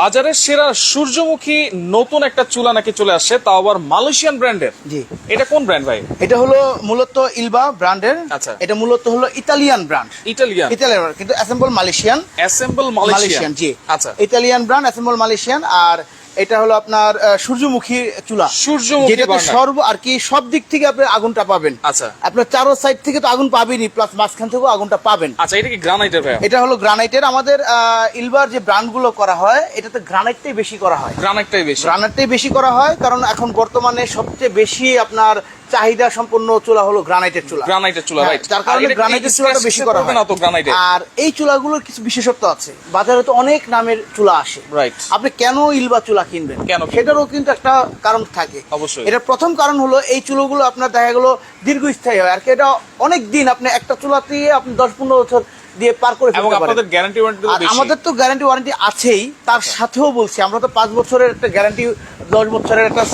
বাজারের সেরা সূর্যমুখী নতুন একটা চুলা নাকি চলে আসছে, তাও আবার মালয়েশিয়ান ব্র্যান্ডের। জি, এটা কোন ব্র্যান্ড ভাই? এটা হলো মূলত ইলবা ব্র্যান্ডের। আচ্ছা। এটা মূলত হলো ইতালিয়ান ব্র্যান্ড। ইটালিয়ান কিন্তু অ্যাসেম্বল মালয়েশিয়ান। Assemble Malaysian. জি, আচ্ছা, ইতালিয়ান ব্র্যান্ড, অ্যাসেম্বল মালয়েশিয়ান। আর এটা হলো আপনার সূর্যমুখী চুলা, সূর্যমুখী যেটাতে বার্নার। আর কি সব দিক থেকে আপনি আগুনটা পাবেন। আচ্ছা আপনার চারো সাইড থেকে তো আগুন পাবেনই, প্লাস মাঝখান থেকেও আগুনটা পাবেন। আচ্ছা, এটা কি গ্রানাইটের ভাই? এটা হলো গ্রানাইটের। আমাদের ইলবার যে ব্র্যান্ড গুলো করা হয়, এটাতে গ্রানাইটটাই বেশি করা হয়। গ্রানাইটটাই বেশি। গ্রানাইটটাই বেশি করা হয়, কারণ এখন বর্তমানে সবচেয়ে বেশি আপনার চাহিদা সম্পন্ন চুলা হলো গ্রানাইটের চুলা। গ্রানাইটের চুলা, হ্যাঁ, রাইট। যার কারণে গ্রানাইটের চুলাটা বেশি করা হয়। না তো গ্রানাইটে। আর এই চুলাগুলোর কিছু বিশেষত্ব আছে, বাজারে তো অনেক নামের চুলা আসে, রাইট। আপনি কেন ইলবা চুলা কিনবেন? কেন? সেটারও কিন্তু একটা কারণ থাকে অবশ্যই। এটার প্রথম কারণ হলো এই চুলাগুলো আপনার দেখা গেলো দীর্ঘস্থায়ী হয়, আর কি এটা অনেক দিন আপনি একটা চুলাতে আপনি 10-15 বছর দিয়ে পার করে ফেলতে পারেন। আপনাদের গ্যারান্টি ওয়ারেন্টি তো বেশি। আমাদের তো গ্যারান্টি ওয়ারেন্টি আছেই, তার সাথেও বলছি আমরা তো 5 বছরের একটা গ্যারান্টি, 10 বছরের একটা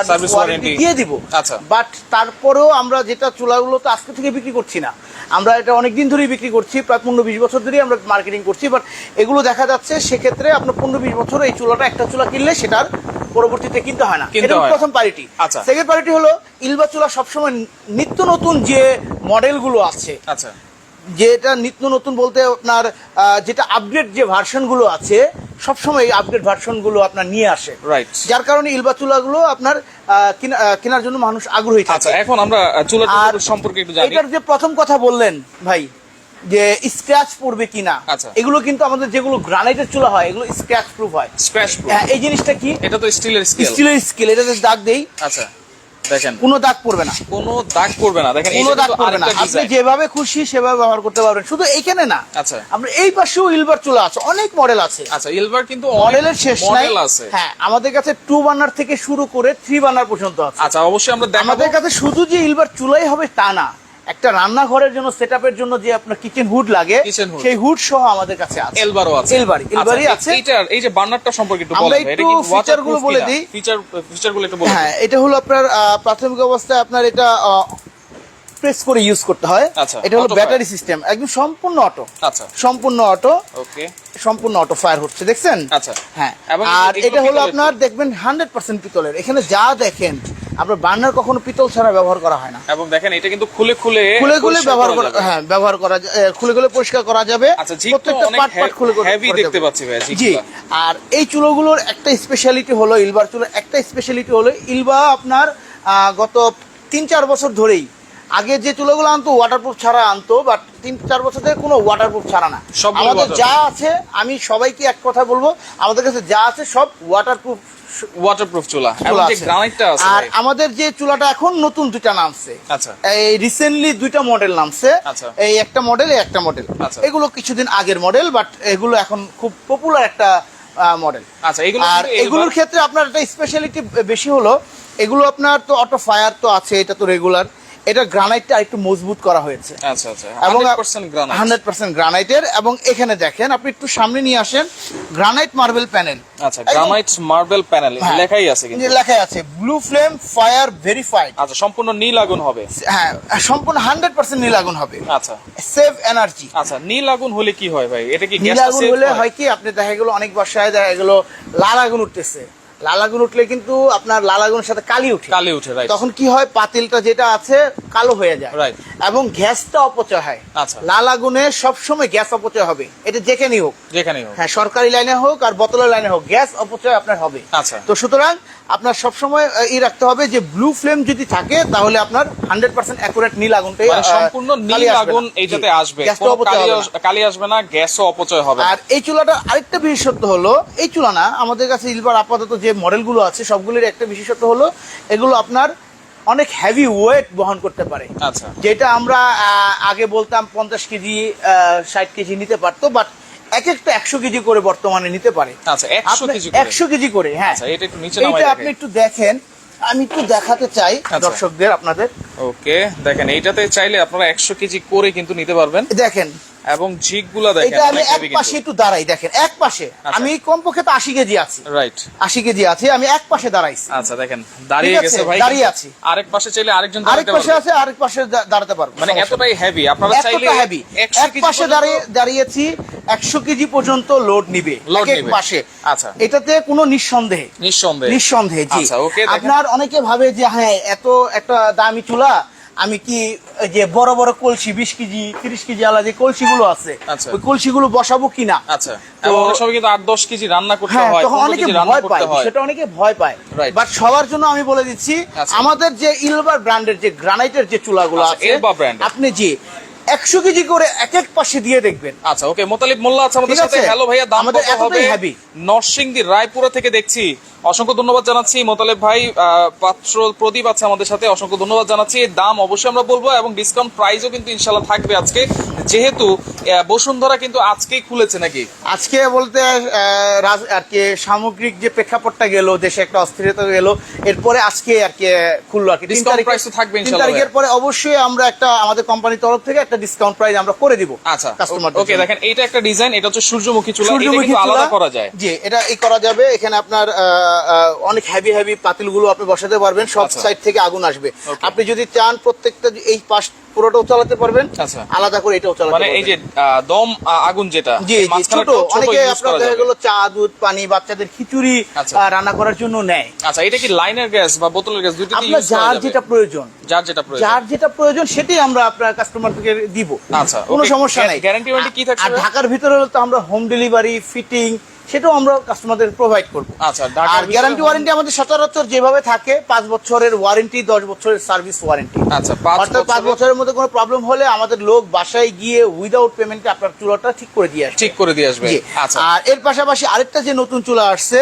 সার্ভিস ওয়ারেন্টি দিয়ে দিব। আচ্ছা। বাট তারপরেও আমরা যেটা চুলাগুলো তো আজকে থেকে বিক্রি করছি না, আমরা এটা অনেক দিন ধরেই বিক্রি করছি, প্রায় 15-20 বছর ধরেই আমরা মার্কেটিং করছি। বাট এগুলো দেখা যাচ্ছে সেক্ষেত্রে আপনার 15-20 বছর এই চুলাটা, একটা চুলা কিনলে সেটার পরবর্তীতে কিনতে হয় না। এটা প্রথম পারিটি। আচ্ছা। সেকেন্ড পারিটি হলো ইলবা চুলা সবসময় নিত্য নতুন যে মডেলগুলো আছে, আচ্ছা, যেটা নিত্য নতুন বলতে আপনার যেটা আপডেট যে ভার্সনগুলো আছে, সবসময় এই আপডেট ভার্সনগুলো আপনার নিয়ে আসে, রাইট। যার কারণে ইলবা চুলাগুলো আপনার কেনার জন্য মানুষ আগ্রহী থাকে। আচ্ছা, এখন আমরা চুলার সম্পর্কে একটু জানি। এটার যে প্রথম কথা বললেন ভাই, যে স্ক্র্যাচ পড়বে কিনা, আচ্ছা। এগুলো কিন্তু আমাদের যেগুলো গ্রানাইটের চুলা হয় এগুলো স্ক্র্যাচ প্রুফ হয়। Scratch proof. হ্যাঁ, এই জিনিসটা কি? এটা তো স্টিলের স্কেল। স্টিলের স্কেল, এটাতে দাগ দেই। আচ্ছা, দেখেন কোনো দাগ পড়বে না, কোনো দাগ পড়বে না। দেখেন কোনো দাগ পড়বে না, আপনি যেভাবে খুশি সেভাবে ব্যবহার করতে পারবেন। শুধু এইখানে না, আচ্ছা, আপনার এই পাশেও ইলবার চুলা আছে, অনেক মডেল আছে। আচ্ছা, ইলবার কিন্তু মডেলের শেষ নাই। মডেল আছে। হ্যাঁ, আমাদের কাছে 2 বার্নার থেকে শুরু করে 3 বার্নার পর্যন্ত আছে। আচ্ছা, অবশ্যই আমরা দেখাবো। আমাদের কাছে শুধু যে ইলবার চুলাই হবে তা না, একটা রান্নাঘরের জন্য সেটআপের জন্য যে আপনার কিচেন হুড লাগে, সেই হুড সহ আমাদের কাছে আছে। এলবারও আছে। এলবারই আছে। এইটার এই যে বার্নারটা সম্পর্কে একটু আমরা বলেন ভাই। এটা কি ফিচারগুলো বলে দিই। ফিচারগুলো একটু বলেন। হ্যাঁ, এটা হলো আপনার প্রাথমিক অবস্থায় আপনার এটা প্রেস করে ইউজ করতে হয়। আচ্ছা, এটা হলো ব্যাটারি সিস্টেম, একদম সম্পূর্ণ অটো। আচ্ছা, সম্পূর্ণ অটো। ওকে, সম্পূর্ণ অটো ফায়ার হচ্ছে, দেখছেন? আচ্ছা, হ্যাঁ। এবং আর এটা হলো আপনার দেখবেন 100% পিতলের। এখানে যা দেখেন, আপনার বার্নার কখনো পিতল ছাড়া ব্যবহার করা হয় না। এবং দেখেন এটা কিন্তু খুলে খুলে ব্যবহার করা, হ্যাঁ, ব্যবহার করা, খুলে পরিষ্কার করা যাবে। আচ্ছা, প্রত্যেকটা পার্ট পার্ট খুলে হেভি দেখতে পাচ্ছি ভাই। জি। আর এই চুলোগুলোর একটা স্পেশালিটি হলো, ইলবার চুলোর একটা স্পেশালিটি হলো, ইলবা আপনার গত 3-4 বছর ধরেই, আগে যে চুলোগুলো আনতো ওয়াটারপ্রুফ ছাড়া আনতো, বাট 3-4 বছর থেকে কোনো ওয়াটারপ্রুফ ছাড়া না। আমাদের যা আছে, আমি সবাইকে এক কথা বলবো, আমাদের কাছে যা আছে সব ওয়াটারপ্রুফ চুলা। এবং যে গ্রানাইটটা আছে, আর আমাদের যে চুলাটা এখন নতুন 2টা নামছে। আচ্ছা, এই রিসেন্টলি 2টা মডেল নামছে। আচ্ছা, এই একটা মডেল, এই একটা মডেল। আচ্ছা, এগুলো কিছুদিন আগের মডেল, বাট এগুলো এখন খুব পপুলার একটা মডেল। আচ্ছা, এগুলো আর এগুলোর ক্ষেত্রে আপনার একটা স্পেশালিটি বেশি হলো, এগুলো আপনার তো অটো ফায়ার তো আছে, এটা তো রেগুলার, এটা গ্রানাইটটা একটু মজবুত করা হয়েছে। আচ্ছা, আচ্ছা, 100% গ্রানাইটের। এবং এখানে দেখেন, আপনি একটু সামনে নিয়ে আসেন, গ্রানাইট মার্বেল প্যানেল। আচ্ছা, গ্রানাইট মার্বেল প্যানেল লেখাই আছে, কিন্তু লেখাই আছে ব্লু ফ্লেম ফায়ার ভেরিফাইড। আচ্ছা, সম্পূর্ণ নীল আগুন হবে। হ্যাঁ, সম্পূর্ণ 100% নীল আগুন হবে। আচ্ছা, সেভ এনার্জি। আচ্ছা, নীল আগুন হলে কি হয় ভাই? এটা কি নীল আগুন হলে হয় কি, আপনি দেখা গেল অনেক বাসায় দেখা গেল লাল আগুন উঠতেছে, লাল আগুন উঠলে কিন্তু আপনার লাল আগুনের সাথে কালি উঠে, রাইট। তখন কি হয়, পাতিলটা যেটা আছে কালো হয়ে যায়, রাইট, এবং গ্যাসটা অপচয় হয়। আচ্ছা, লাল আগুনে সবসময় গ্যাস অপচয় হবে, এটা যেখানেই হোক। হ্যাঁ, সরকারি লাইনে হোক আর বোতলের লাইনে হোক, গ্যাস অপচয় আপনার হবে। আচ্ছা, তো সুতরাং আপনার সবসময় রাখতে হবে যে ব্লু ফ্লেম যদি থাকে, তাহলে আপনার 100% অ্যাকুরেট নীল আগুনটাই, সম্পূর্ণ নীল আগুন এইটাতে আসবে, কালি আসবে না, গ্যাসও অপচয় হবে। আর এই চুলাটা আরেকটা বিশেষত্ব হলো, এই চুলা না, আমাদের কাছে ইলবার আপাতত যে মডেলগুলো আছে সবগুলির একটা বিশেষত্ব হলো, এগুলো আপনার অনেক হেভি ওয়েট বহন করতে পারে। আচ্ছা, যেটা আমরা আগে বলতাম 50 কেজি 60 কেজি নিতে পারতো, বাট এক একটা 100 কেজি করে বর্তমানে নিতে পারে। আচ্ছা, 100 কেজি করে। হ্যাঁ, এটা একটু নিচে নামাই, এটা আপনি একটু দেখেন, আমি একটু দেখাতে চাই দর্শকদের আপনাদের। ওকে, দেখেন এইটাতে চাইলে আপনারা 100 কেজি করে কিন্তু নিতে পারবেন। দেখেন, এবং ঝিকগুলা দেখেন, এটা আমি এক পাশে একটু দাঁড়াই, দেখেন এক পাশে আমি কমপক্ষে তো 80 কেজি আছি, রাইট, 80 কেজি আছি, আমি এক পাশে দাঁড়াইছি। আচ্ছা, দেখেন দাঁড়িয়ে গেছে ভাই, দাঁড়িয়ে আছি। আরেক পাশে চাইলে আরেকজন আরেক পাশে আছে, আরেক পাশে দাঁড়াতে পারবো, মানে এতটাই হেভি। আপনারা চাইলে হেভি, এক পাশে দাঁড়িয়েছি, 100 কেজি পর্যন্ত লোড নিবে এক মাসে। আচ্ছা, এটাতে কোনো নিঃসন্দেহে জি। আচ্ছা, ওকে। আপনার অনেকে ভাবে যে হ্যাঁ এত একটা দামি চুলা, আমি কি যে বড় বড় কলসি 20 কেজি 30 কেজি আলা যে কলসিগুলো আছে ওই কলসিগুলো বসাবো কিনা। আচ্ছা, এবং অনেক সময় কিন্তু 8-10 কেজি রান্না করতে হয়, তখন অনেকে ভয় পায়, সেটা অনেকে ভয় পায়। বাট সবার জন্য আমি বলে দিচ্ছি, আমাদের যে ইলবার ব্র্যান্ডের যে গ্রানাইটের যে চুলাগুলো আছে, আপনি যে 100 কেজি করে এক এক পাশে দিয়ে দেখবেন। আচ্ছা, ওকে। মোতালিব মোল্লা আছে আমাদের সাথে। হ্যালো ভাইয়া, দাম কত হবে? নরসিংদী রায়পুরা থেকে দেখছি। অসংখ্য ধন্যবাদ জানাচ্ছি মোতালেব ভাই। পাত্র প্রদীপ আছে আমাদের সাথে, অসংখ্য ধন্যবাদ জানাচ্ছি। দাম অবশ্যই আমরা বলবো এবং ডিসকাউন্ট প্রাইসও কিন্তু ইনশাআল্লাহ থাকবে আজকে, যেহেতু বসুন্ধরা কিন্তু আজকেই খুলেছে নাকি? আজকে বলতে আর কি সামগ্রিক যে প্রেক্ষাপটটা গেল, দেশে একটা অস্থিরতা গেল, এরপরে আজকে আর কি খুললো আর কি। ডিসকাউন্ট প্রাইস তো থাকবে ইনশাআল্লাহ। 3 তারিখের পরে অবশ্যই আমরা একটা আমাদের কোম্পানির তরফ থেকে একটা ডিসকাউন্ট প্রাইস আমরা করে দিব। আচ্ছা, ওকে। দেখেন এইটা একটা ডিজাইন, এটা হচ্ছে সূর্যমুখী চুলা, এটা কিন্তু আলাদা করা যায়। জি, এটা করা যাবে। এখানে আপনার অনেক হেভি পাতিলগুলো আপনি বসাতে পারবেন, সব সাইড থেকে আগুন আসবে। আপনি যদি চান প্রত্যেকটা এই পাশ পুরোটাও চালাতে পারবেন, আলাদা করে এটাও চালাতে পারবেন। মানে এই যে দম আগুন যেটা ছোট, অনেকে আপনাদের এগুলো চা দুধ পানি বাচ্চাদের খিচুড়ি রান্না করার জন্য নেয়। আচ্ছা, এটা কি লাইনের গ্যাস বা বোতলের গ্যাস দুটোই আপনার যার যেটা প্রয়োজন, যার যেটা প্রয়োজন সেটাই আমরা আপনার কাস্টমারকে দিব। আচ্ছা, কোনো সমস্যা নাই। গ্যারান্টি ওয়ারেন্টি কি থাকছে? আর ঢাকার ভিতরে হলে তো আমরা হোম ডেলিভারি ফিটিং সেটাও আমরা কাস্টমারদের প্রোভাইড করব। আচ্ছা, আর গ্যারান্টি ওয়ারেন্টি আমাদের সচরাচর যেভাবে থাকে 5 বছরের ওয়ারেন্টি, 10 বছরের সার্ভিস ওয়ারেন্টি। আচ্ছা, 5 বছরের মধ্যে কোনো প্রবলেম হলে আমাদের লোক বাসায় গিয়ে উইদাউট পেমেন্টে আপনার চুলাটা ঠিক করে দিয়ে আসবে। আচ্ছা, আর এর পাশাপাশি আরেকটা যে নতুন চুলা আসছে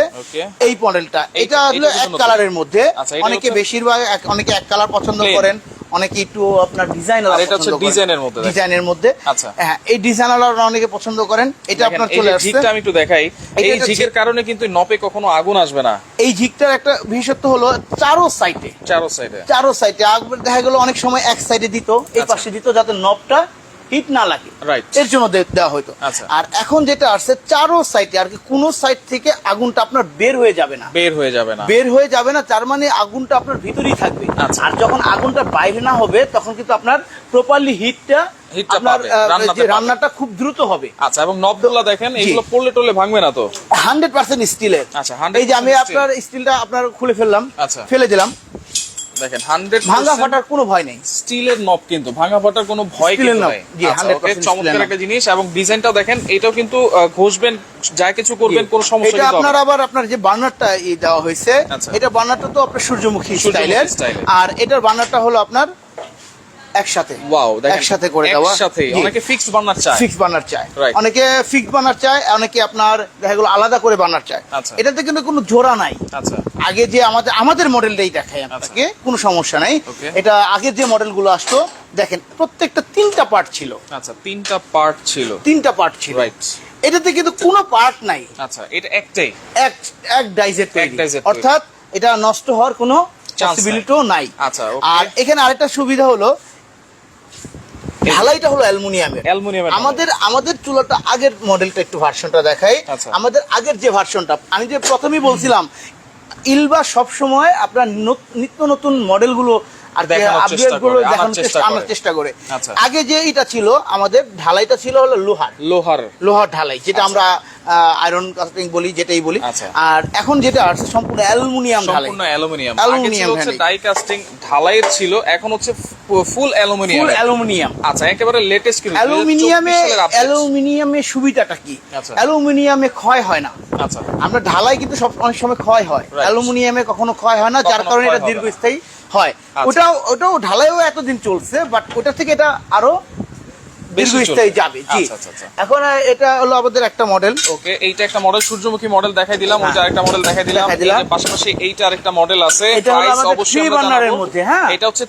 এই মডেলটা, এটা হলো এক কালারের মধ্যে। অনেকে বেশিরভাগ অনেকে এক কালার পছন্দ করেন, অনেকে একটু আপনার ডিজাইনের মধ্যে। আচ্ছা, হ্যাঁ, এই ডিজাইনাররা অনেকে পছন্দ করেন। এটা আপনার চলে আসছে। ঝিকটা আমি একটু দেখাই। এই ঝিকের কারণে কিন্তু নপে কখনো আগুন আসবে না। এই ঝিকটার একটা বিশেষত্ব হলো চারো সাইডে দেখা গেল অনেক সময় এক সাইডে দিত, এই পাশে দিত, যাতে নবটা হিট না লাগে, এর জন্য দেওয়া হয়তো। আর এখন যেটা আসছে চারো সাইডে আর কি, কোন সাইড থেকে আগুনটা আপনার বের হয়ে যাবে না, তার মানে আগুনটা আপনার ভিতরেই থাকবে। আর যখন আগুনটা বাইরে না হবে তখন কিন্তু আপনার প্রপারলি হিটটা আপনার যে রান্নাটা খুব দ্রুত হবে। আচ্ছা, এবং নবগুলো দেখেন, এগুলো পড়লে টলে ভাঙবে না তো? 100% স্টিলের। আচ্ছা, এই যে আমি আপনার স্টিলটা আপনার খুলে ফেললাম, ফেলে দিলাম, দেখেন 100% ভাঙা ফাটার কোনো ভয় নেই। স্টিলের নব, কিন্তু ভাঙা ফাটার কোনো ভয় কিন্তু নাই। চমৎকার একটা জিনিস। এবং ডিজাইনটাও দেখেন, এটাও কিন্তু ঘষবেন, যা কিছু করবেন কোনো সমস্যা নেই। এটা আপনার আবার আপনার যে বার্নারটা দেওয়া হয়েছে, এটা বার্নারটা তো আপনার সূর্যমুখী স্টাইলের, আর এটার বার্নারটা হলো আপনার একসাথে। ওয়াও, দেখেন একসাথে করে দেওয়া। একসাথে। অনেকে ফিক্সড বার্নার চায়, অনেকে ফিক্সড বার্নার চায়, অনেকে আপনার দেখা গেল আলাদা করে বার্নার চায়। এটাতে কিন্তু কোনো জোড়া নাই। আচ্ছা, আগে যে আমাদের মডেলটাই দেখাই আপনাকে, কোনো সমস্যা নাই। এটা আগের যে মডেলগুলো আসতো, দেখেন প্রত্যেকটা 3টা পার্ট ছিল। আচ্ছা, 3টা পার্ট ছিল। রাইট। এটাতে কিন্তু কোনো পার্ট নাই। আচ্ছা, এটা একটাই এক ডাইজের তৈরি, অর্থাৎ এটা নষ্ট হওয়ার কোনো পসিবিলিটিও নাই। আচ্ছা, আর এখানে আরেকটা সুবিধা হলো, ঢালাইটা হলো অ্যালুমিনিয়ামের। আমাদের চুলাটা আগের মডেলটা একটু ভার্সনটা দেখাই। আমাদের আগের যে ভার্সনটা, আমি যে প্রথমেই বলছিলাম, ইলবা সবসময় আপনার নিত্য নতুন মডেলগুলো আর আপডেটগুলো দেখানোর চেষ্টা করে। আগে যে এটা ছিল, আমাদের ঢালাইটা ছিল হলো লোহার ঢালাই, যেটা আমরা আয়রন কাস্টিং বলি, যেটাই বলি। আর এখন যেটা আসছে সম্পূর্ণ অ্যালুমিনিয়াম ঢালাই। অ্যালুমিনিয়াম হচ্ছে ডাই কাস্টিং ঢালাইয়ের ছিল, এখন হচ্ছে ফুল অ্যালুমিনিয়াম। আচ্ছা, একেবারে লেটেস্ট। কি অ্যালুমিনিয়ামে সুবিধাটা কি? অ্যালুমিনিয়ামে ক্ষয় হয় না। আচ্ছা, আমরা ঢালাই কিন্তু অনেক সময় ক্ষয় হয়, অ্যালুমিনিয়ামে কখনো ক্ষয় হয় না, যার কারণে এটা দীর্ঘস্থায়ী হয়। ওটাও ঢালাইও এতদিন চলছে, বাট ওটা থেকে এটা আরো দীর্ঘস্থায়ী যাবে। জি, এখন এটা হলো আমাদের একটা মডেল। ওকে, এইটা একটা মডেল, সূর্যমুখী মডেল দেখাই দিলাম, ওইটা আরেকটা মডেল দেখাই দিলাম। পাশাপাশি এইটা আরেকটা মডেল আছে, প্রাইস অবশ্যই 3 বার্নারের মধ্যে। হ্যাঁ, এটা হচ্ছে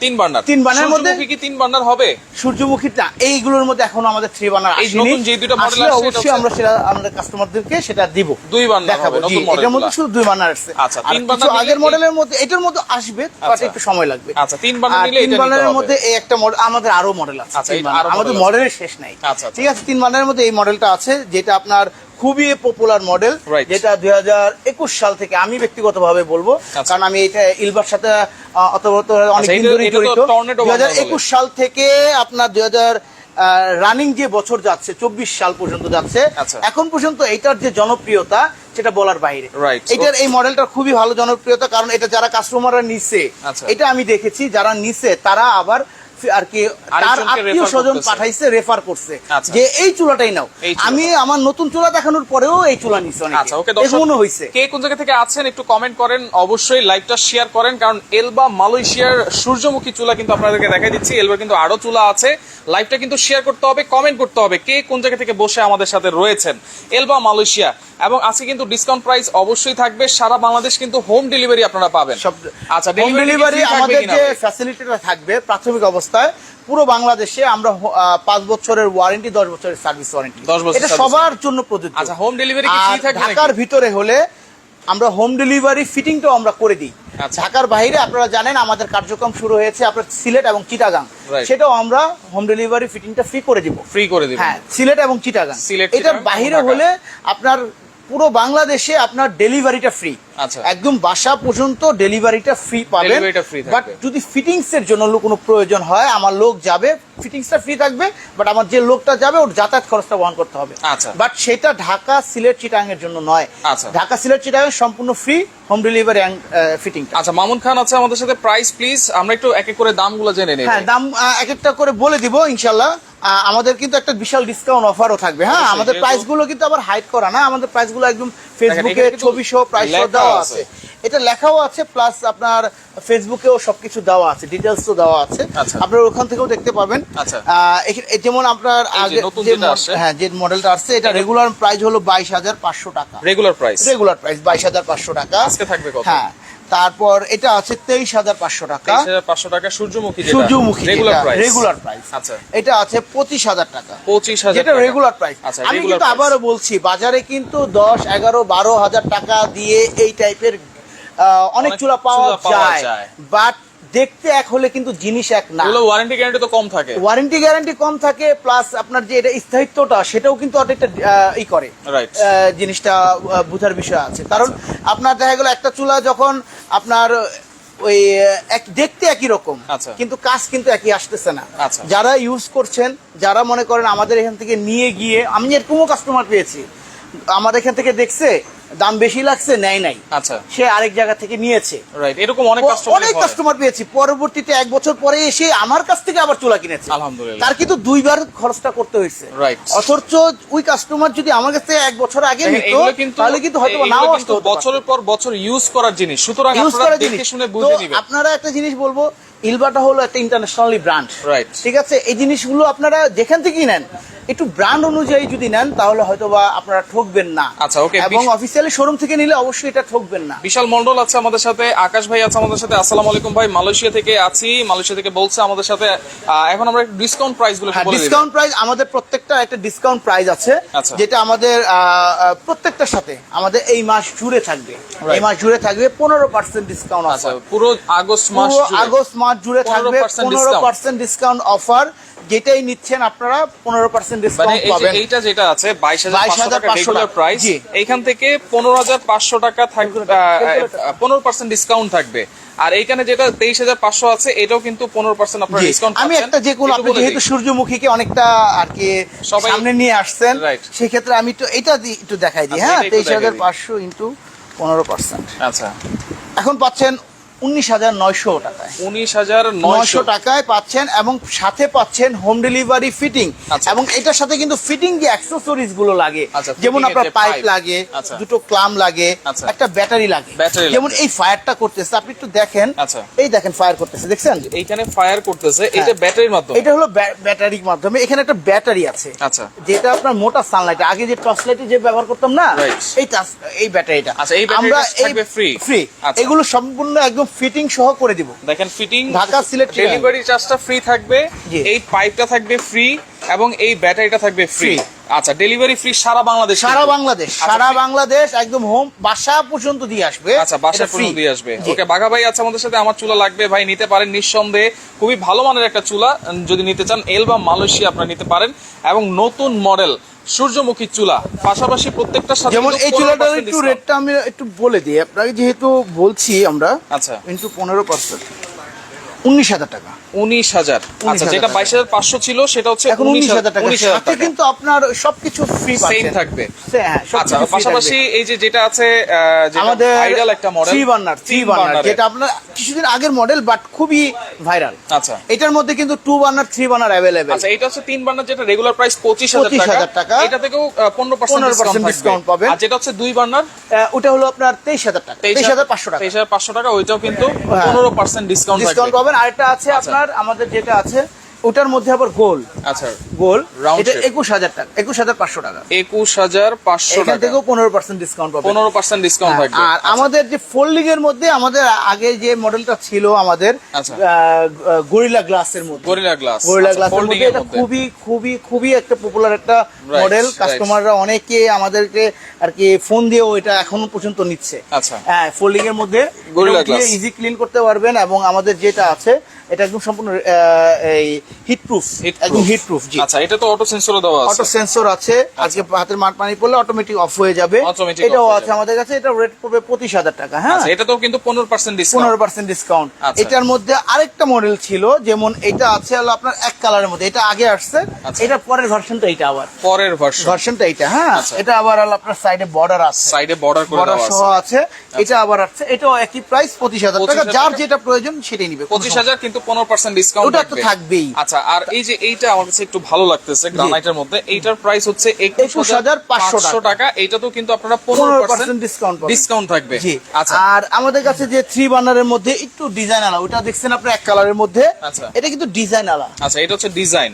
3 বার্নার। মধ্যে কি 3 বার্নার হবে? সূর্যমুখীটা এইগুলোর মধ্যে এখনো আমাদের 3 বার্নার আসেনি। এই নতুন যে দুটো মডেল আছে, অবশ্যই আমরা সেটা আমাদের কাস্টমারদেরকে সেটা দিব। 2 বার্নার হবে নতুন মডেল। এটার মধ্যে শুধু 2 বার্নার আছে। আচ্ছা, 3 বার্নার আগের মডেলের মধ্যে এটার মধ্যে আসবে, বাট একটু সময় লাগবে। আচ্ছা, 3 বার্নার নিলে এটা 3 বার্নারের মধ্যে এই একটা মডেল, আমাদের আরো মডেল আছে। আমাদের মডেলের শেষ নাই। ঠিক আছে, 3 বার্নারের মধ্যে এই মডেলটা আছে, যেটা আপনার খুবই পপুলার মডেল, যেটা 2021 সাল থেকে আমি ব্যক্তিগতভাবে বলবো, কারণ আমি এটা ইলবার সাথে অনেকদিন ধরে জড়িত। 2021 সাল থেকে আপনার রানিং যে বছর যাচ্ছে 24 সাল পর্যন্ত যাচ্ছে, আচ্ছা। এখন পর্যন্ত এটার যে জনপ্রিয়তা সেটা বলার বাইরে। Right. এটার এই মডেলটা খুবই ভালো জনপ্রিয়তা, কারণ এটা যারা কাস্টমাররা নিছে, আচ্ছা। এটা আমি দেখেছি যারা নিছে তারা আবার আর কি তার আরেকজনকে আত্মীয় refer স্বজন করতেছে। পাঠাইছে, রেফার করছে আচ্ছা। যে এই চুলাটাই নাও। এই চুলাটা। আমি আমার নতুন চুলা দেখানোর পরেও এই চুলা নিছে অনেকে। আচ্ছা, ওকে দর্শক, এমনও হইছে। কে কোন জায়গা থেকে আছেন একটু কমেন্ট করেন, অবশ্যই লাইভটা শেয়ার করেন, কারণ এলবা মালয়েশিয়ার সূর্যমুখী চুলা কিন্তু আপনাদেরকে দেখাই দিচ্ছি। এলবার কিন্তু আরো চুলা আছে, লাইভটা কিন্তু শেয়ার করতে হবে, কমেন্ট করতে হবে কে কোন জায়গা থেকে বসে আমাদের সাথে রয়েছেন। এলবা মালয়েশিয়া, এবং আজকে কিন্তু ডিসকাউন্ট প্রাইস অবশ্যই থাকবে, সারা বাংলাদেশ কিন্তু হোম ডেলিভারি আপনারা পাবেন। আচ্ছা, হোম ডেলিভারি আমাদের যে ফ্যাসিলিটিটা থাকবে প্রাথমিক অবস্থায় পুরো বাংলাদেশে, আমরা 5 বছরের ওয়ারেন্টি, 10 বছরের সার্ভিস ওয়ারেন্টি, 10 বছর এটা service সবার জন্য প্রযোজ্য। আচ্ছা, হোম ডেলিভারি কি ফ্রি আর থাকবে ঢাকার নাকি? ভিতরে হলে আমরা হোম ডেলিভারি ফিটিংটাও আমরা করে দিই। আচ্ছা। ঢাকার বাইরে আপনারা জানেন আমাদের কার্যক্রম শুরু হয়েছে আপনার সিলেট এবং চিটাগাং, Right. সেটাও আমরা হোম ডেলিভারি ফিটিংটা ফ্রি করে দিব। ফ্রি করে দিবেন। হ্যাঁ, সিলেট এবং চিটাগাং। সিলেট, এটার চিটাগাং, বাইরে ঢাকা। হলে আপনার পুরো বাংলাদেশে আপনার ডেলিভারিটা ফ্রি। আচ্ছা। একদম বাসা পর্যন্ত ডেলিভারিটা ফ্রি পাবেন। ডেলিভারিটা free থাকবে। বাট যদি ফিটিংস এর জন্য কোনো প্রয়োজন হয়, আমার লোক যাবে, ফিটিংসটা ফ্রি থাকবে, বাট আমার যে লোকটা যাবে ওর যাতায়াত খরচটা বহন করতে হবে। আচ্ছা। বাট সেটা ঢাকা সিলেট চিটাগাং এর জন্য নয়। আচ্ছা। ঢাকা সিলেট চিটাগাং সম্পূর্ণ ফ্রি হোম ডেলিভারি এন্ড ফিটিংটা। আচ্ছা, মামুন খান আছে আমাদের সাথে, প্রাইস প্লিজ আমরা একটু এক এক করে দামগুলো জেনে নেই। হ্যাঁ, দাম এক একটা করে বলে দিব ইনশাল্লাহ। আমাদের কিন্তু একটা বিশাল ডিসকাউন্ট অফারও থাকবে। হ্যাঁ, অবশ্যই, আমাদের যেহেতু- প্রাইস গুলো কিন্তু আবার হাইড করা না, আমাদের প্রাইস গুলো একদম ফেসবুকে এখানে কিন্তু ছবি সহ প্রাইস সহ লেখা দেওয়া আছে। আছে, এটা লেখাও আছে, প্লাস আপনার ফেসবুকেও সবকিছু দেওয়া আছে, ডিটেলসও দেওয়া আছে, আচ্ছা। আপনারা ওখান থেকেও দেখতে পাবেন। আচ্ছা। যেমন আপনার এই যে আগে নতুন যে যেটা আসছে। হ্যাঁ, যে মডেলটা আসছে এটা রেগুলার প্রাইস হলো 22,500 টাকা। রেগুলার প্রাইস রেগুলার প্রাইস 22,500 টাকা। আজকে থাকবে কত? হ্যাঁ, তারপর এটা আছে 23,500 টাকা। 23,500 টাকা সূর্যমুখী, যেটা সূর্যমুখী রেগুলার প্রাইস। Regular price. আচ্ছা। এটা আছে 25,000 টাকা, 25,000 যেটা টাকা। Regular price. আচ্ছা, আমি regular কিন্তু price। আবারও বলছি, বাজারে কিন্তু 10, 11, 12,000 টাকা দিয়ে এই টাইপের অনেক অনেক চুলা পাওয়া চুলা পাওয়া যায়। যায়, বাট দেখতে এক হলে কিন্তু জিনিস এক না। এগুলো ওয়ারেন্টি গ্যারান্টি তো কম থাকে। ওয়ারেন্টি গ্যারান্টি কম থাকে, প্লাস আপনার যে এটা স্থায়িত্বটা সেটাও কিন্তু অনেকটা ই করে। Right. জিনিসটা বুঝার বিষয় আছে, কারণ আপনার দেখা গেল একটা চুলা যখন আপনার ওই দেখতে একই রকম, আচ্ছা। কিন্তু কাজ কিন্তু একই আসতেছে না। আচ্ছা। যারা ইউজ করছেন, যারা মনে করেন আমাদের এখান থেকে নিয়ে গিয়ে, আমি এরকমও কাস্টমার পেয়েছি, আমার এখান থেকে দেখছে দাম বেশি লাগছে, নেয় নাই, আচ্ছা, সে আরেক জায়গা থেকে নিয়েছে। রাইট, এরকম অনেক অনেক কাস্টমার পেয়েছি, পরবর্তীতে 1 বছর পরে এসে আমার কাছ থেকে আবার চুলা কিনেছে। আলহামদুলিল্লাহ। তার কিন্তু 2বার খরচটা করতে হয়েছে। Right. অথচ ওই কাস্টমার যদি আমার কাছ থেকে 1 বছর আগে নিত, এগুলো কিন্তু তাহলে কিন্তু হয়তো এগুলো নাও কিন্তু আসতে হতো। বছরের পর বছর ইউজ করার জিনিস, সুতরাং ইউজ আপনারা করা দেখে জিনিস। শুনে তো বুঝে নেবেন। আপনারা একটা জিনিস বলবো, ইলবাটা হলো একটা ইন্টারন্যাশনালি ব্র্যান্ড। Right. ঠিক আছে, এই জিনিসগুলো আপনারা যেখান থেকেই নেন, একটু ব্র্যান্ড অনুযায়ী যদি নেন, তাহলে হয়তো বা আপনারা ঠকবেন না। আচ্ছা, okay, এবং অফিসিয়ালি শোরুম থেকে নিলে অবশ্যই এটা ঠকবেন না। বিশাল মন্ডল আছে আমাদের সাথে, আকাশ ভাই আছে আমাদের সাথে। আসসালামু আলাইকুম ভাই, মালয়েশিয়া থেকে আছি, মালয়েশিয়া থেকে বলছে আমাদের সাথে। এখন আমরা ডিসকাউন্ট প্রাইস গুলো হ্যাঁ, বলে দিই। ডিসকাউন্ট প্রাইস আমাদের প্রত্যেকটা একটা ডিসকাউন্ট প্রাইস আছে, আচ্ছা। যেটা আমাদের প্রত্যেকটার সাথে আমাদের এই মাস জুড়ে থাকবে। Right. এই মাস জুড়ে থাকবে 15% ডিসকাউন্ট আচ্ছা, অফার। পুরো আগস্ট মাস পুরো জুড়ে। আগস্ট মাস জুড়ে থাকবে 15% 15% ডিসকাউন্ট অফার। যেটাই নিচ্ছেন আপনারা 15% মানে ডিসকাউন্ট এই যে পাবেন। এইটা যেটা আছে 22,500 টাকা 22,500 রেগুলার টাকা। প্রাইস, জি। এইখান থেকে 15,500 টাকা থাকবে, 15% ডিসকাউন্ট থাকবে। আর এইখানে যেটা 23,500 আছে, এটাও কিন্তু 15% আপনারা জি, ডিসকাউন্ট আমি একটা যে কোনো, আপনি যেহেতু সূর্যমুখীকে অনেকটা আর কি সবাই- সামনে নিয়ে আসছেন, Right. সেই ক্ষেত্রে আমি তো এটা একটু দেখাই দিই। আচ্ছা, হ্যাঁ, এটা একটু দেখাই দিই। 23,500 ইন্টু 15%, আচ্ছা, এখন পাচ্ছেন 19,900 টাকায়। 19,900 টাকায় পাচ্ছেন, এবং সাথে পাচ্ছেন হোম ডেলিভারি ফিটিং। আচ্ছা। এবং এটার সাথে কিন্তু ফিটিং যে অ্যাক্সেসরিজ গুলো লাগে, আচ্ছা, যেমন fitting এর আপনার যে পাইপ pipe। লাগে, আচ্ছা। দুটো ক্লাম লাগে, আচ্ছা। একটা ব্যাটারি লাগে। ব্যাটারি যেমন লাগবে। এই ফায়ারটা করতেছে, আপনি একটু দেখেন, আচ্ছা। এই দেখেন ফায়ার করতেছে, দেখছেন? এইখানে ফায়ার করতেছে, এটা ব্যাটারির মাধ্যমে। এটা হলো ব্যাটারির মাধ্যমে। এখানে একটা ব্যাটারি আছে, আচ্ছা, যেটা আপনার মোটা সানলাইট, আগে যে টর্চ লাইটে যে ব্যবহার করতাম না, Right. এই ব্যাটারিটা। আচ্ছা, এই ব্যাটারিটা থাকবে free? ফ্রি। আচ্ছা। এগুলো সম্পূর্ণ একদম ফিটিং সহ করে দিব। দেখেন ফিটিং, ঢাকা, সিলেট, ডেলিভারি চার্জটা ফ্রি থাকবে, জি। এই পাইপটা থাকবে ফ্রি, এবং এই ব্যাটারিটা থাকবে ফ্রি। Free। আচ্ছা, ডেলিভারি ফ্রি সারা বাংলাদেশ। সারা বাংলাদেশ, আচ্ছা, সারা free। বাংলাদেশ একদম হোম বাসা পর্যন্ত দিয়ে আসবে। আচ্ছা, বাসা এটা পর্যন্ত free। দিয়ে আসবে। জি। ওকে, বাঘা ভাই আছে আমাদের সাথে, আমার চুলা লাগবে ভাই, নিতে পারেন নিঃসন্দেহে, খুবই ভালো মানের একটা চুলা। যদি নিতে চান, এলবা মালয়েশিয়া আপনারা নিতে পারেন, এবং নতুন মডেল সূর্যমুখী চুলা, পাশাপাশি প্রত্যেকটার সাথে যেমন কিন্তু এই চুলাটার 15% একটু discount। রেটটা আমি একটু বলে দিই আপনাকে, যেহেতু বলছি আমরা, আচ্ছা, ইন্টু 15%। 19,000 টাকা। 19,000। আচ্ছা, যেটা 22,500 ছিল সেটা হচ্ছে এখন 19,000 টাকা। 19,000 সাথে টাকা কিন্তু আপনার সবকিছু ফ্রি সেম পাচ্ছেন। থাকবে। হ্যাঁ, আচ্ছা, সবকিছু free পাশাপাশি থাকবে। এই যে যেটা আছে যেটা আমাদের ভাইরাল একটা মডেল 3 বার্নার যেটা আপনার কিছুদিন আগের মডেল বাট খুবই ভাইরাল। আচ্ছা এটার মধ্যে কিন্তু 2 বার্নার 3 বার্নার अवेलेबल। আচ্ছা, এটা হচ্ছে 3 বার্নার, যেটা রেগুলার প্রাইস 25,000 টাকা। এটা থেকেও 15% ডিসকাউন্ট পাবেন। আর যেটা হচ্ছে 2 বার্নার ওটা হলো আপনার 23,000 টাকা, 23,500 টাকা। 23,500 টাকা, ওইটাও কিন্তু 15% ডিসকাউন্ট ডিসকাউন্ট থাকবে। পাবেন। আরেকটা আছে আপনার আমাদের যেটা আছে ওটার মধ্যে আবার গোল। আচ্ছা, গোল Round এটা shape। 21,000 টাকা, 21,500 টাকা। 21,500 এখান টাকা, থেকেও 15% ডিসকাউন্ট পাবেন। 15% ডিসকাউন্ট থাকবে। আর আমাদের যে ফোল্ডিং এর মধ্যে আমাদের আগে যে মডেলটা ছিল আমাদের আচ্ছা। গরিলা গ্লাসের মধ্যে, গরিলা গ্লাস, গরিলা গ্লাসের ফোল্ডিং মধ্যে এর এটা মধ্যে খুবই খুবই খুবই একটা পপুলার একটা Right, মডেল। right. কাস্টমাররা অনেকে আমাদেরকে আর কি ফোন দিয়েও এটা এখনো পর্যন্ত নিচ্ছে। আচ্ছা। হ্যাঁ, ফোল্ডিং এর মধ্যে Gorilla Glass। ইজি ক্লিন করতে পারবেন এবং আমাদের যেটা আছে এটা একদম সম্পূর্ণ এই হিট প্রুফ, একদম হিট প্রুফ। জি, আচ্ছা, এটা তো অটো সেন্সরও দেওয়া আছে। অটো সেন্সর আছে। আজকে হাতের পানি পড়লে অটোমেটিক অফ হয়ে যাবে। Automatic এটাও off হয়ে আছে যাবে। আমাদের কাছে। এটা রেট পড়বে 25,000 টাকা। হ্যাঁ, আচ্ছা, এটাতেও কিন্তু 15% ডিসকাউন্ট। 15% ডিসকাউন্ট। আচ্ছা। এটার মধ্যে আরেকটা মডেল ছিল, যেমন এটা আছে হলো আপনার এক কালারের মধ্যে, এটা আগে আসছে। আচ্ছা। এটা পরের ভার্সনটা, এটা আবার পরের ভার্সন, ভার্সনটা এটা। হ্যাঁ, আচ্ছা। এটা আবার হলো আপনার সাইডে বর্ডার আছে, সাইডে বর্ডার করে বর্ডার দেওয়া সহ আছে। আছে। এটা আবার আছে, এটাও একই প্রাইস 25,000 টাকা। 25,000 যার টাকা। যেটা প্রয়োজন সেটাই নিবে। 25,000 কিন্তু 15% ডিসকাউন্ট ওটা তো থাকবেই। আচ্ছা, আর এই যে এইটা আমার কাছে একটু ভালো লাগতেছে গ্রানাইটের মধ্যে, এইটার প্রাইস হচ্ছে 21,500 টাকা। এইটাতেও কিন্তু আপনারা 15% ডিসকাউন্ট পাবেন। ডিসকাউন্ট থাকবে। জি। আচ্ছা, আর আমাদের কাছে যে 3 বার্নারের মধ্যে একটু ডিজাইন আলা, ওটা দেখছেন আপনি এক কালারের মধ্যে। আচ্ছা। এটা কিন্তু ডিজাইন আলা, আচ্ছা, এটা হচ্ছে ডিজাইন।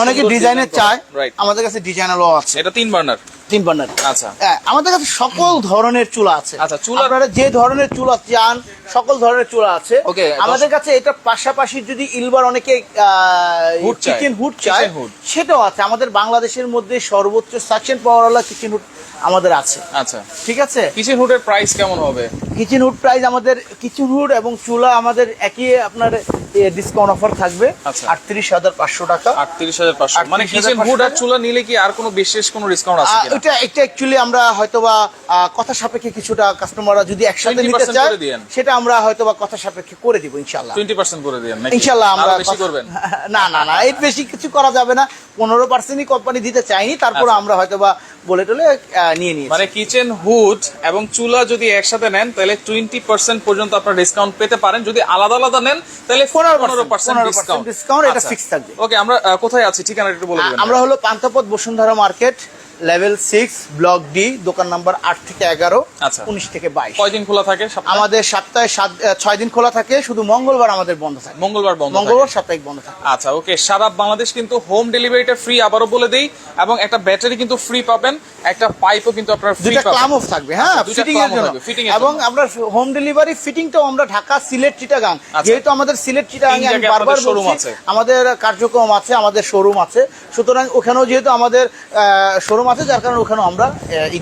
অনেকে ডিজাইনের চায়, রাইট। আমাদের কাছে ডিজাইন আলো আছে। এটা 3 বার্নার। 3 বার্নার। আচ্ছা। হ্যাঁ, আমাদের কাছে সকল ধরনের চুলা আছে। আচ্ছা, চুলা- আপনারা যে ধরনের চুলা চান সকল ধরনের চুলা আছে। Okay, আমাদের কাছে এটা পাশাপাশি যদি ইলবার অনেকে Hood চায়, কিচেন হুড চায়, kitchen hood। সেটাও আছে। আমাদের বাংলাদেশের মধ্যে সর্বোচ্চ সাকশন পাওয়ারওয়ালা কিচেন হুড আমাদের আছে। আচ্ছা, ঠিক আছে। কিচেন হুডের প্রাইস কেমন হবে? কিচেন হুড প্রাইস আমাদের কিচেন হুড এবং চুলা আমাদের একই আপনার ডিসকাউন্ট অফার থাকবে। আচ্ছা। 38,500 টাকা। 38,500। মানে 38,500 কিচেন হুড আর চুলা নিলে কি আর কোনো বিশেষ কোনো ডিসকাউন্ট আছে কিনা? এটা অ্যাকচুয়ালি আমরা হয়তোবা কথা সাপেক্ষে কিছুটা কাস্টমাররা যদি একসাথে নিতে 20% চায় করে দিয়েন। সেটা আমরা হয়তোবা কথা সাপেক্ষে করে দিব ইনশাআল্লাহ। 20% করে দেন নাকি? ইনশাআল্লাহ আমরা আরো বেশি করবেন? না না না, এর বেশি কিছু করা যাবে না। 15%ই কোম্পানি দিতে চাইনি, তারপর আচ্ছা। আমরা হয়তোবা বলে টলে নিয়ে নিয়েছি। মানে কিচেন হুড এবং চুলা যদি একসাথে নেন তাহলে 20% পর্যন্ত আপনারা ডিসকাউন্ট পেতে পারেন। যদি আলাদা আলাদা নেন তাহলে 15% ডিসকাউন্ট। ডিসকাউন্ট, এটা ফিক্স থাকবে। ওকে, আমরা কোথায় আছি ঠিকানা একটু বলে দিবেন? আমরা হলো Panthapath Bashundhara market, level 6, block D, দোকান নাম্বার 8 থেকে 11, আচ্ছা। 19 থেকে 22। কয়দিন খোলা থাকে সপ্তাহে? আমাদের সপ্তাহে 6 দিন খোলা থাকে, শুধু মঙ্গলবার আমাদের বন্ধ থাকে। মঙ্গলবার বন্ধ থাকে। মঙ্গলবার সাপ্তাহিক বন্ধ থাকে। আচ্ছা, ওকে। সারা বাংলাদেশ কিন্তু হোম ডেলিভারিটা ফ্রি, আবারও বলে দেই। এবং একটা ব্যাটারি কিন্তু ফ্রি পাবেন, একটা পাইপও কিন্তু আপনারা ফ্রি দুইটা পাবেন। ক্লাম অফ থাকবে। হ্যাঁ, আচ্ছা, দুইটা ফিটিং এর clamp জন্য। থাকবে, fitting এর এবং জন্য। আমরা হোম ডেলিভারি ফিটিংটাও আমরা ঢাকা, সিলেট, চিটাগাং, আচ্ছা। যেহেতু আমাদের সিলেট চিটাগাং তিন আমি জায়গায় বারবার আপনাদের showroom বলছি, আছে। আমাদের কার্যক্রম আছে, আমাদের শোরুম আছে। সুতরাং ওখানেও যেহেতু আমাদের শোরুম আছে, যার কারণে ওখানেও আমরা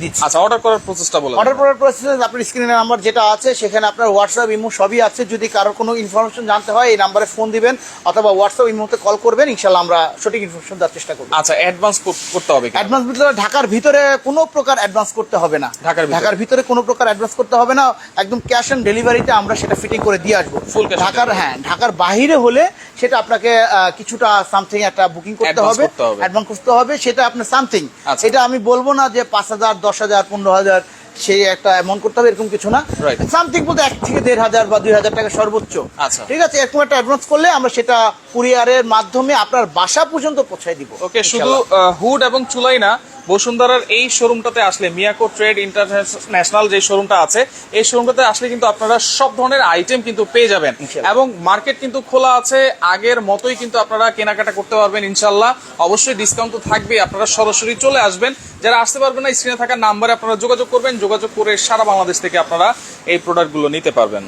দিচ্ছি। আচ্ছা, অর্ডার করার প্রসেসটা বলে অর্ডার করার প্রসেস আপনার স্ক্রিনের নাম্বার যেটা আছে সেখানে আপনার হোয়াটসঅ্যাপ, ইমো সবই আছে। যদি কারোর কোনো ইনফরমেশন জানতে হয় এই নাম্বারে ফোন দিবেন অথবা হোয়াটসঅ্যাপ, ইমোতে কল করবেন। ইনশাআল্লাহ আমরা সঠিক ইনফরমেশন দেওয়ার চেষ্টা করব। আচ্ছা, অ্যাডভান্স করতে হবে কি? অ্যাডভান্স ভিতরে ঢাকার ভিতরে কোনো প্রকার অ্যাডভান্স করতে হবে না। ঢাকার ভিতরে কোনো প্রকার অ্যাডভান্স করতে হবে না। একদম ক্যাশ অন ডেলিভারিতে আমরা সেটা ফিটিং করে দিয়ে আসবো। Full cash on ঢাকার, delivery। হ্যাঁ, ঢাকার বাইরে হলে সেটা আপনাকে কিছুটা সামথিং একটা বুকিং করতে Advance হবে, করতে হবে। অ্যাডভান্স করতে হবে। সেটা আপনার সামথিং, আচ্ছা। এটা আমি বলবো না যে 5,000, 10,000, 15,000 সেই একটা অ্যামাউন্ট করতে হবে, এরকম কিছু না। Right। সামথিং বলতে 1 থেকে 1,500 বা 2,000 টাকা সর্বোচ্চ। আচ্ছা। ঠিক আছে, এরকম একটা অ্যাডভান্স করলে আমরা সেটা কুরিয়ারের মাধ্যমে আপনার বাসা পর্যন্ত পৌঁছায় দিব। ওকে, শুধু হুড এবং চুলাই না, বসুন্ধরার এই শোরুমটাতে আসলে, মিয়াকো ট্রেড ইন্টারন্যাশনাল যে শোরুমটা আছে, এই শোরুমটাতে আসলে কিন্তু আপনারা সব ধরনের আইটেম কিন্তু পেয়ে যাবেন। ইনশাআল্লাহ। এবং মার্কেট কিন্তু খোলা আছে, আগের মতোই কিন্তু আপনারা কেনাকাটা করতে পারবেন ইনশাল্লাহ। অবশ্যই ডিসকাউন্ট তো থাকবেই, আপনারা সরাসরি চলে আসবেন। যারা আসতে পারবেন না, স্ক্রিনে থাকা নাম্বারে আপনারা যোগাযোগ করবেন, যোগাযোগ করে সারা বাংলাদেশ থেকে আপনারা এই প্রোডাক্টগুলো নিতে পারবেন।